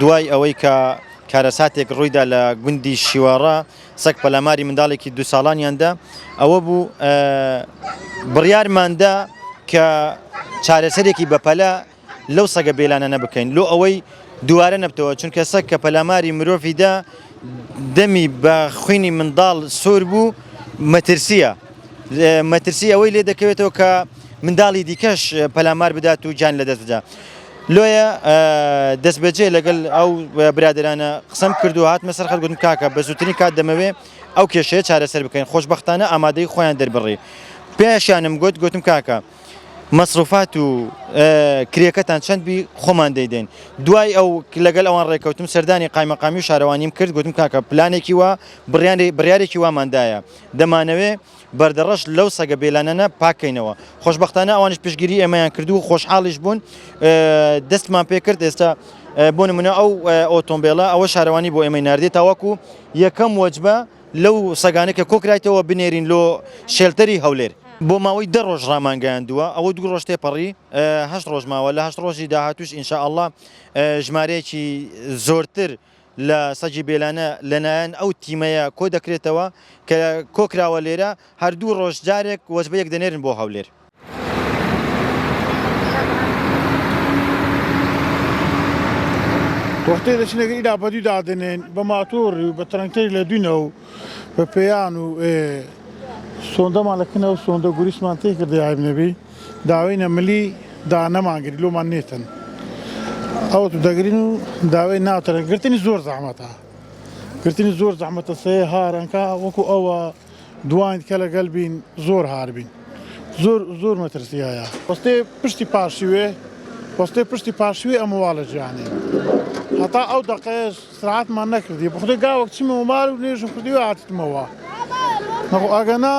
دوای ئەوەی کە کارەساتێک ڕوویدا لە گوندی شیوارە سەگ پەلاماری منداڵێکی 2 ساڵانیاندا ئەوە بوو بڕیارماندا کە چارەسەرێکی بەپەلە لەو سەگە بێلانە بکەین لۆ ئەوەی دووارە نەبتەوە چونکە سەگ کە پەلاماری مرۆڤیدا دەمی بە خوێنی منداڵ سۆر بوو مەترسی ئەوەی لێ دەکەوێتەوە کە منداڵی دیکەش پەلامار بدات و جان لەدەست بدات. لۆیە دەستبەجێ لەگەڵ ئەو برادرانە قسەم کردو هاتمە سەر خەڵک گوتم کاکە بە زووترین کات دەمەوێ ئەو کێشەیە چارەسەر بکەین خۆشبەختانە ئامادەی خۆیان دەربڕی پێشیانم گوتم کاکە مەسروفات و کرێکەتان چەند بی خۆمان دەیدەین دوای ئەو لەگەڵ ئەوان ڕێکەوتم سەردانی قایمەقامی و شارەوانیم کرد گوتم کاکە پلانێکی وا بڕیارێکی واماندایە دەمانەوێ بەردەڕەش لەو سەگە بێلانەنە پاکەینەوە خۆشبەختانە ئەوانش پشگیری ئێمەیان کردو و خۆشحاڵیش بوون دەستمان پێ کرد ئێستا بۆ نمونە ئەو ئۆتۆمبیلە ئەوە شارەوانی بۆ ئێمەی ناردێت تاوەکو یەکەم وەجبە لەو سەگانە کە کۆکرایتەوە بنێرین لۆ شێلتەری هەولێر بۆ ماوەی 10 ڕۆژ ڕامانگەیاندووە ئەوە 2 ڕۆژ تێپەڕی 8 ڕۆژ ماوە لە 8 ڕۆژی داهاتوش ئینشاءالله ژمارەیەکی زۆرتر لە سەگی بێلانە لەلایەن ئەو تیمەیە کۆ دەکرێتەوە کە کۆکراوە لێرە هەردوو ڕۆژ جارێک وەجبەیەک دەنێرن بۆ هەولێر. وەختەی دەچنەکە ئیداپەتی دادنێن بە ماتۆڕی و بە تەرەنگتەری لە دوینەوە و بە پێیان و سۆندەمان لەکنەوە سۆندە گوریسمان تێ کردی ئایبنەبی داوای نەمەلی دا نەمانگری لۆمان نێتن ئەوە تو دەگرین و داوای ناوتەرە گرتنی زۆر زەحمەتە گرتنی زۆر زەحمەتە سێ هارانکە وەکو ئەوە دوان کە لەگەڵ بین زۆر هاربین زۆر مەترسیایە وەستێ پشتی پاشیوێ وەستێ پشتی پاشوێ ئەمەواڵە ژیانی هەتا ئەو دەقەیەش سرعاتمان نەکردی بەخودی گاوەک چیمەوە مال و نێژم کردی و هاتیتمەوە ئەگەنا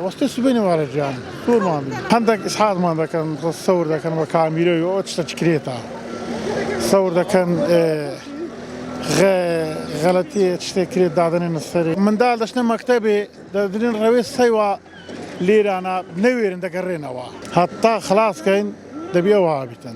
وەستێ سوبینی وارە گیان زۆرمان بین هەندێک ئیسحاقمان دەکەن سەور دەکەن بە کامیرەوەی ئەوە تشتە چکرێتە سەور دەکەن غەڵەتی شتێک کرێت دادنێنە سەری منداڵ دەچنە مەکتەبێ دەدرێن ڕەوێ سەیوە لێرانە نەوێرن دەگەڕێنەوە هەتا خلاصکەین دەبێ ئەوە بیتن.